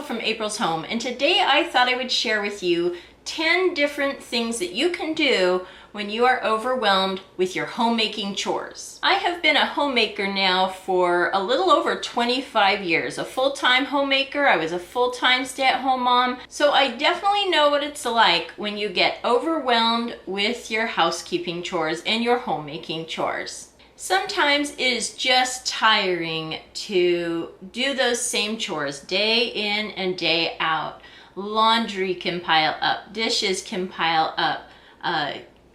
April from April's Home, and today I thought I would share with you 10 different things that you can do when you are overwhelmed with your homemaking chores. I have been a homemaker now for a little over 25 years, a full-time homemaker. I was a full-time stay-at-home mom, so I definitely know what it's like when you get overwhelmed with your housekeeping chores and your homemaking chores. Sometimes it is just tiring to do those same chores day in and day out. Laundry can pile up, dishes can pile up,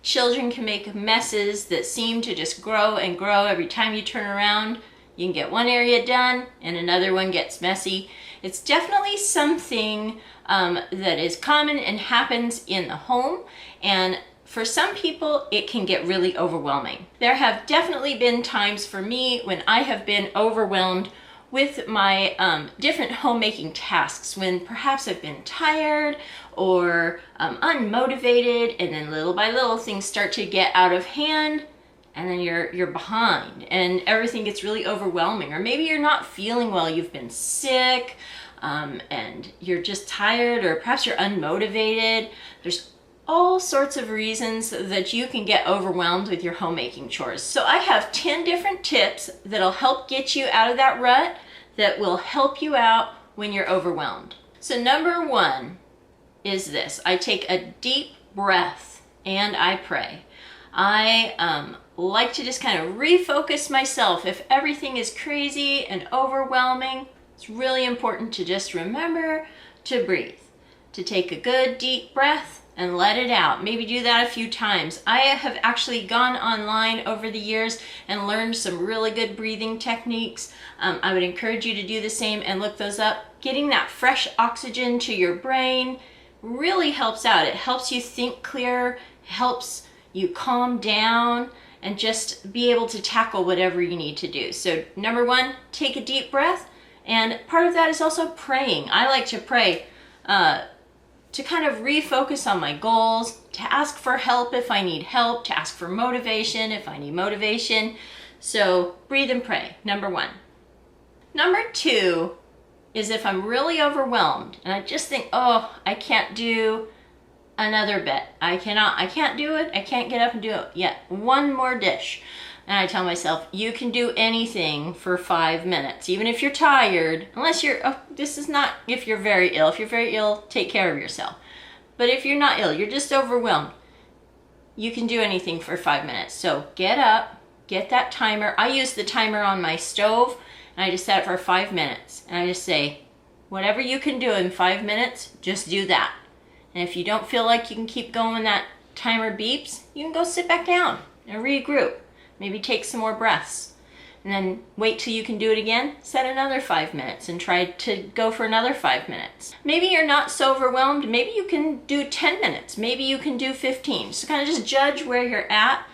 children can make messes that seem to just grow and grow every time you turn around. You can get one area done and another one gets messy. It's definitely something that is common and happens in the home, and for some people, it can get really overwhelming. There have definitely been times for me when I have been overwhelmed with my different homemaking tasks, when perhaps I've been tired or unmotivated, and then little by little things start to get out of hand, and then you're behind and everything gets really overwhelming. Or maybe you're not feeling well, you've been sick, and you're just tired, or perhaps you're unmotivated. There's all sorts of reasons that you can get overwhelmed with your homemaking chores. So I have 10 different tips that'll help get you out of that rut, that will help you out when you're overwhelmed. So number one is this: I take a deep breath and I pray. I like to just kind of refocus myself. If everything is crazy and overwhelming, it's really important to just remember to breathe, to take a good deep breath and let it out. Maybe do that a few times. I have actually gone online over the years and learned some really good breathing techniques. I would encourage you to do the same and look those up. Getting that fresh oxygen to your brain really helps out. It helps you think clearer, helps you calm down, and just be able to tackle whatever you need to do. So number one, take a deep breath. And part of that is also praying. I like to pray to kind of refocus on my goals, to ask for help if I need help, to ask for motivation if I need motivation. So breathe and pray, number one. Number two is if I'm really overwhelmed and I just think, oh, I can't do another bit. I can't do it. I can't get up and do it yet. One more dish. And I tell myself, you can do anything for 5 minutes, even if you're tired, unless this is not if you're very ill. If you're very ill, take care of yourself. But if you're not ill, you're just overwhelmed, you can do anything for 5 minutes. So get up, get that timer. I use the timer on my stove, and I just set it for 5 minutes. And I just say, whatever you can do in 5 minutes, just do that. And if you don't feel like you can keep going when that timer beeps, you can go sit back down and regroup. Maybe take some more breaths, and then wait till you can do it again. Set another 5 minutes and try to go for another 5 minutes. Maybe you're not so overwhelmed. Maybe you can do 10 minutes. Maybe you can do 15. So kind of just judge where you're at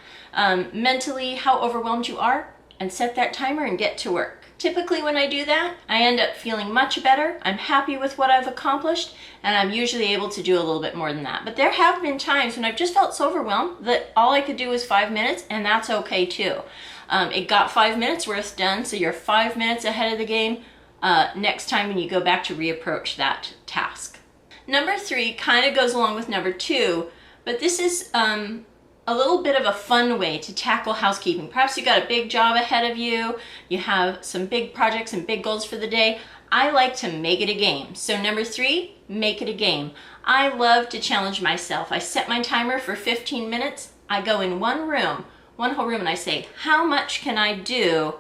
mentally, how overwhelmed you are, and set that timer and get to work. Typically when I do that, I end up feeling much better. I'm happy with what I've accomplished, and I'm usually able to do a little bit more than that. But there have been times when I've just felt so overwhelmed that all I could do was 5 minutes, and that's okay too. It got 5 minutes worth done, so you're 5 minutes ahead of the game next time when you go back to reapproach that task. Number three kind of goes along with number two, but this is a little bit of a fun way to tackle housekeeping. Perhaps you got a big job ahead of you, you have some big projects and big goals for the day. I like to make it a game. So number three, make it a game. I love to challenge myself. I set my timer for 15 minutes. I go in one whole room, and I say, how much can I do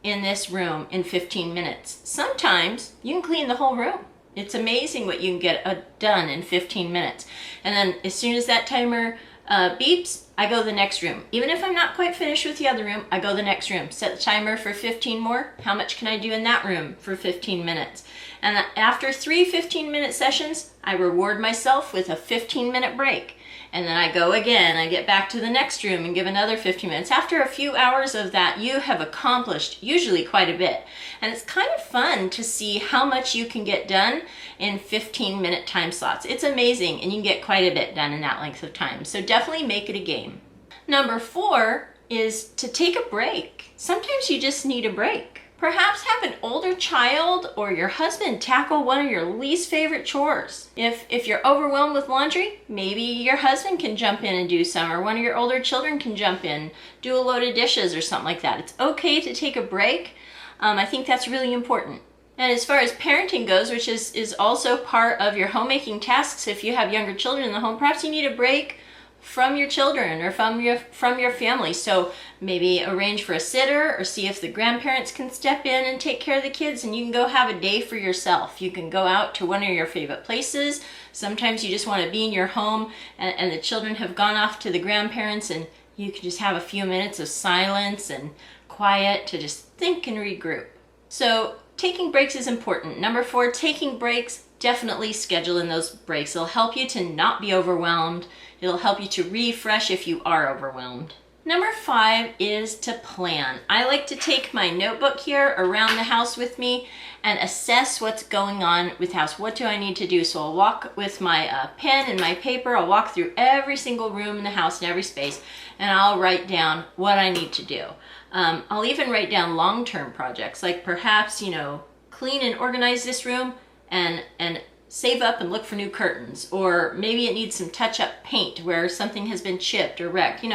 in this room in 15 minutes? Sometimes you can clean the whole room. It's amazing what you can get done in 15 minutes. And then as soon as that timer beeps, I go to the next room. Even if I'm not quite finished with the other room, I go to the next room. Set the timer for 15 more. How much can I do in that room for 15 minutes? And after 3 15-minute sessions, I reward myself with a 15-minute break. And then I go again, I get back to the next room and give another 15 minutes. After a few hours of that, you have accomplished usually quite a bit. And it's kind of fun to see how much you can get done in 15-minute time slots. It's amazing, and you can get quite a bit done in that length of time. So definitely make it a game. Number 4 is to take a break. Sometimes you just need a break. Perhaps have an older child or your husband tackle one of your least favorite chores. If you're overwhelmed with laundry, maybe your husband can jump in and do some, or one of your older children can jump in, do a load of dishes or something like that. It's okay to take a break. I think that's really important. And as far as parenting goes, which is also part of your homemaking tasks, if you have younger children in the home, perhaps you need a break from your children or from your family. So maybe arrange for a sitter, or see if the grandparents can step in and take care of the kids, and you can go have a day for yourself. You can go out to one of your favorite places. Sometimes you just want to be in your home and the children have gone off to the grandparents, and you can just have a few minutes of silence and quiet to just think and regroup. So taking breaks is important. Number 4, taking breaks. Definitely schedule in those breaks. It'll help you to not be overwhelmed. It'll help you to refresh if you are overwhelmed. Number 5 is to plan. I like to take my notebook here around the house with me and assess what's going on with the house. What do I need to do? So I'll walk with my pen and my paper. I'll walk through every single room in the house and every space, and I'll write down what I need to do. I'll even write down long-term projects, like perhaps, clean and organize this room and save up and look for new curtains, or maybe it needs some touch-up paint where something has been chipped or wrecked.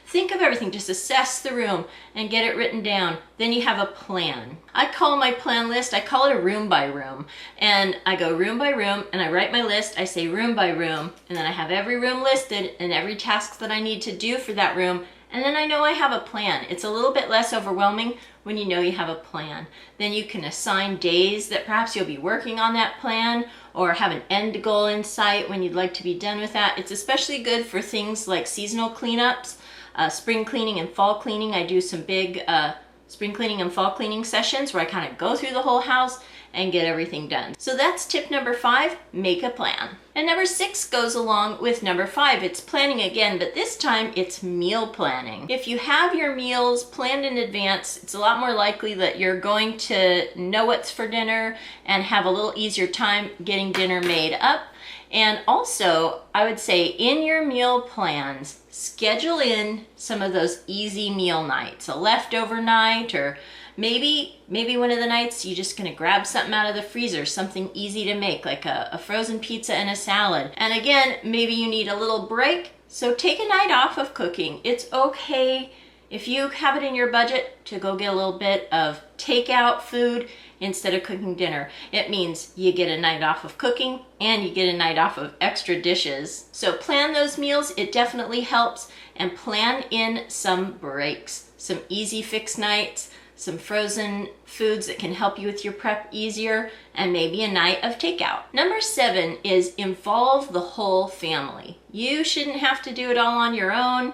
Think of everything, just assess the room and get it written down. Then you have a plan. I call my plan list, I call it a room by room. And I go room by room and I write my list, I say room by room, and then I have every room listed and every task that I need to do for that room. And then I know I have a plan. It's a little bit less overwhelming when you know you have a plan. Then you can assign days that perhaps you'll be working on that plan, or have an end goal in sight when you'd like to be done with that. It's especially good for things like seasonal cleanups, spring cleaning and fall cleaning. I do some big spring cleaning and fall cleaning sessions where I kind of go through the whole house and get everything done. So that's tip number 5, make a plan. And number 6 goes along with number 5. It's planning again, but this time it's meal planning. If you have your meals planned in advance, it's a lot more likely that you're going to know what's for dinner and have a little easier time getting dinner made up. And also, I would say in your meal plans, schedule in some of those easy meal nights, a leftover night, or maybe one of the nights you're just gonna grab something out of the freezer, something easy to make, like a frozen pizza and a salad. And again, maybe you need a little break, so take a night off of cooking. It's okay if you have it in your budget to go get a little bit of takeout food instead of cooking dinner. It means you get a night off of cooking and you get a night off of extra dishes. So plan those meals, it definitely helps, and plan in some breaks, some easy fix nights, some frozen foods that can help you with your prep easier, and maybe a night of takeout. Number 7 is involve the whole family. You shouldn't have to do it all on your own.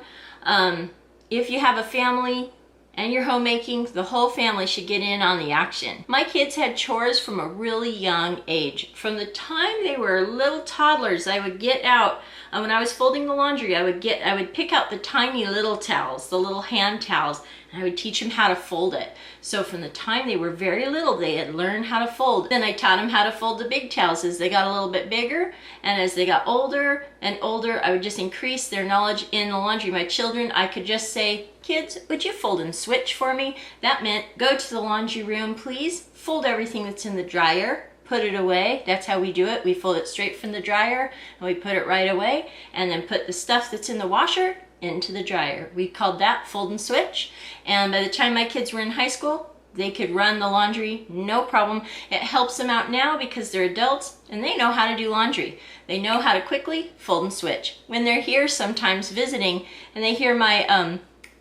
If you have a family and you're homemaking, the whole family should get in on the action. My kids had chores from a really young age. From the time they were little toddlers, I would get out, when I was folding the laundry, I would pick out the tiny little towels, the little hand towels, and I would teach them how to fold it. So from the time they were very little, they had learned how to fold. Then I taught them how to fold the big towels as they got a little bit bigger, and as they got older and older, I would just increase their knowledge in the laundry. My children, I could just say, kids, would you fold and switch for me? That meant go to the laundry room, please, fold everything that's in the dryer, put it away. That's how we do it. We fold it straight from the dryer and we put it right away, and then put the stuff that's in the washer into the dryer. We called that fold and switch. And by the time my kids were in high school, they could run the laundry, no problem. It helps them out now because they're adults and they know how to do laundry. They know how to quickly fold and switch. When they're here sometimes visiting and they hear my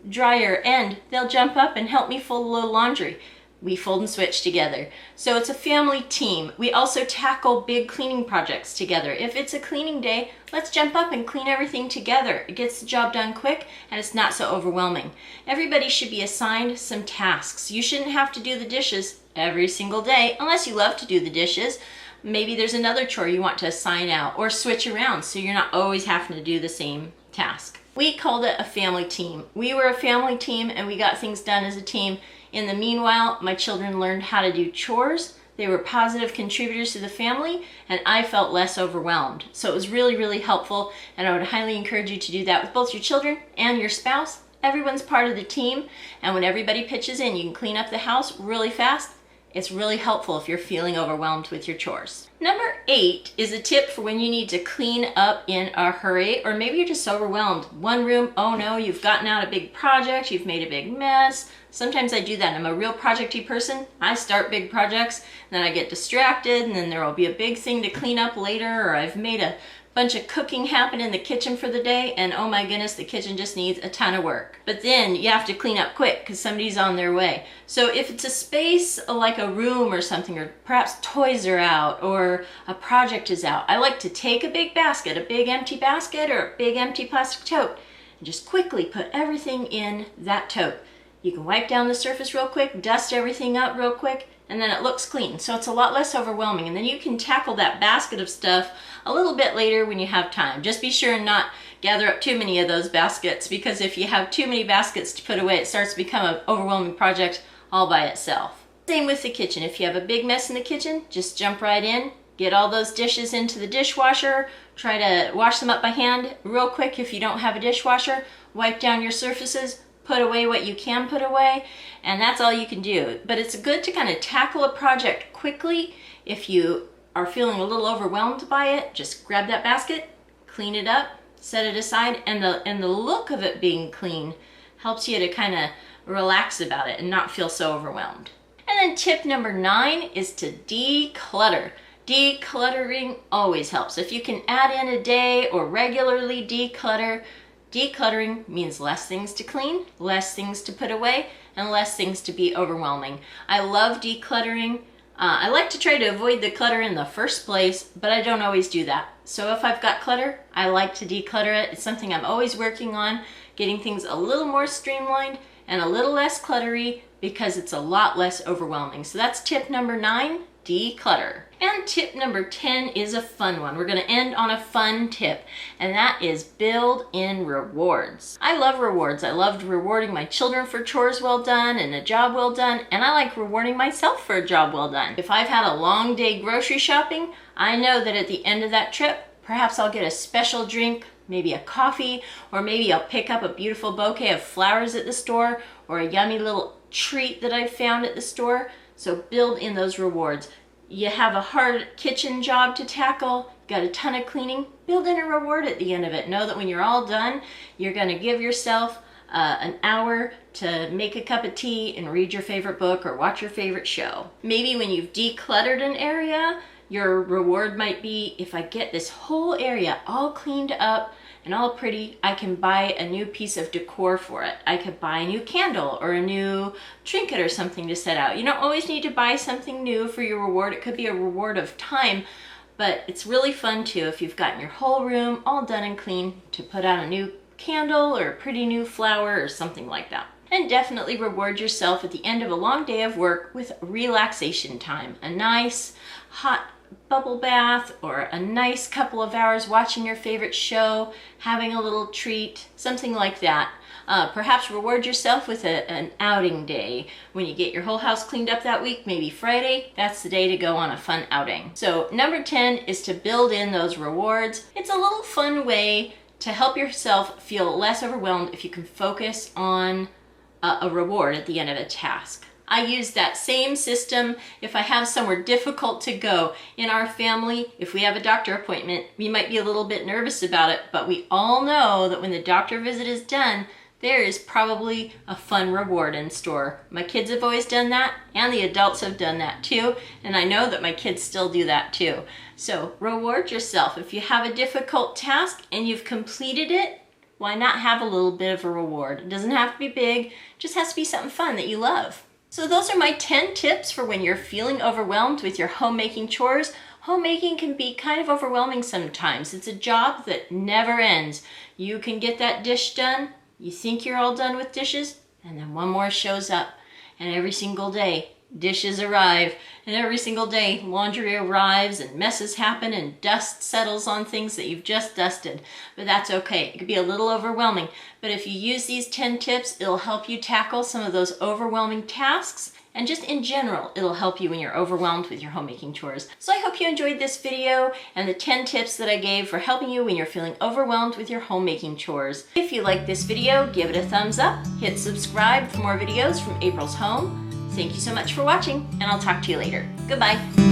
dryer end, they'll jump up and help me fold a little laundry. We fold and switch together. So it's a family team. We also tackle big cleaning projects together. If it's a cleaning day, let's jump up and clean everything together. It gets the job done quick and it's not so overwhelming. Everybody should be assigned some tasks. You shouldn't have to do the dishes every single day unless you love to do the dishes. Maybe there's another chore you want to assign out or switch around so you're not always having to do the same task. We called it a family team. We were a family team and we got things done as a team. In the meanwhile, my children learned how to do chores. They were positive contributors to the family, and I felt less overwhelmed. So it was really, really helpful, and I would highly encourage you to do that with both your children and your spouse Everyone's part of the team, and when everybody pitches in, you can clean up the house really fast. It's really helpful if you're feeling overwhelmed with your chores. Number 8 is a tip for when you need to clean up in a hurry, or maybe you're just overwhelmed. One room, oh no, you've gotten out a big project, you've made a big mess. Sometimes I do that. I'm a real projecty person. I start big projects, then I get distracted, and then there will be a big thing to clean up later, or I've made a bunch of cooking happen in the kitchen for the day, and oh my goodness, the kitchen just needs a ton of work. But then you have to clean up quick because somebody's on their way. So if it's a space like a room or something, or perhaps toys are out or a project is out, I like to take a big basket, a big empty basket or a big empty plastic tote, and just quickly put everything in that tote. You can wipe down the surface real quick, dust everything up real quick, and then it looks clean. So it's a lot less overwhelming. And then you can tackle that basket of stuff a little bit later when you have time. Just be sure and not gather up too many of those baskets, because if you have too many baskets to put away, it starts to become an overwhelming project all by itself. Same with the kitchen. If you have a big mess in the kitchen, just jump right in, get all those dishes into the dishwasher, try to wash them up by hand real quick. If you don't have a dishwasher, wipe down your surfaces, put away what you can put away, and that's all you can do. But it's good to kind of tackle a project quickly. If you are feeling a little overwhelmed by it, just grab that basket, clean it up, set it aside, and the look of it being clean helps you to kind of relax about it and not feel so overwhelmed. And then tip number 9 is to declutter. Decluttering always helps. If you can add in a day or regularly declutter, decluttering means less things to clean, less things to put away, and less things to be overwhelming. I love decluttering. I like to try to avoid the clutter in the first place, but I don't always do that. So if I've got clutter, I like to declutter it. It's something I'm always working on, getting things a little more streamlined and a little less cluttery, because it's a lot less overwhelming. So that's tip number 9, declutter. And tip number 10 is a fun one. We're going to end on a fun tip, and that is build in rewards. I love rewards. I loved rewarding my children for chores well done and a job well done, and I like rewarding myself for a job well done. If I've had a long day grocery shopping, I know that at the end of that trip, perhaps I'll get a special drink, maybe a coffee, or maybe I'll pick up a beautiful bouquet of flowers at the store, or a yummy little treat that I found at the store. So build in those rewards. You have a hard kitchen job to tackle, got a ton of cleaning, build in a reward at the end of it. Know that when you're all done, you're going to give yourself an hour to make a cup of tea and read your favorite book or watch your favorite show. Maybe when you've decluttered an area, your reward might be, if I get this whole area all cleaned up and all pretty, I can buy a new piece of decor for it. I could buy a new candle or a new trinket or something to set out. You don't always need to buy something new for your reward. It could be a reward of time, but it's really fun too if you've gotten your whole room all done and clean to put out a new candle or a pretty new flower or something like that. And definitely reward yourself at the end of a long day of work with relaxation time. A nice hot bubble bath, or a nice couple of hours watching your favorite show, having a little treat, something like that. Perhaps reward yourself with an outing day. When you get your whole house cleaned up that week, maybe Friday, that's the day to go on a fun outing. So number 10 is to build in those rewards. It's a little fun way to help yourself feel less overwhelmed if you can focus on a reward at the end of a task. I use that same system if I have somewhere difficult to go. In our family, if we have a doctor appointment, we might be a little bit nervous about it, but we all know that when the doctor visit is done, there is probably a fun reward in store. My kids have always done that, and the adults have done that too, and I know that my kids still do that too. So reward yourself. If you have a difficult task and you've completed it, why not have a little bit of a reward? It doesn't have to be big, it just has to be something fun that you love. So those are my 10 tips for when you're feeling overwhelmed with your homemaking chores. Homemaking can be kind of overwhelming sometimes. It's a job that never ends. You can get that dish done, you think you're all done with dishes, and then one more shows up. And every single day, dishes arrive. And every single day, laundry arrives and messes happen and dust settles on things that you've just dusted. But that's okay. It could be a little overwhelming. But if you use these 10 tips, it'll help you tackle some of those overwhelming tasks. And just in general, it'll help you when you're overwhelmed with your homemaking chores. So I hope you enjoyed this video and the 10 tips that I gave for helping you when you're feeling overwhelmed with your homemaking chores. If you liked this video, give it a thumbs up, hit subscribe for more videos from April's Home. Thank you so much for watching, and I'll talk to you later. Goodbye.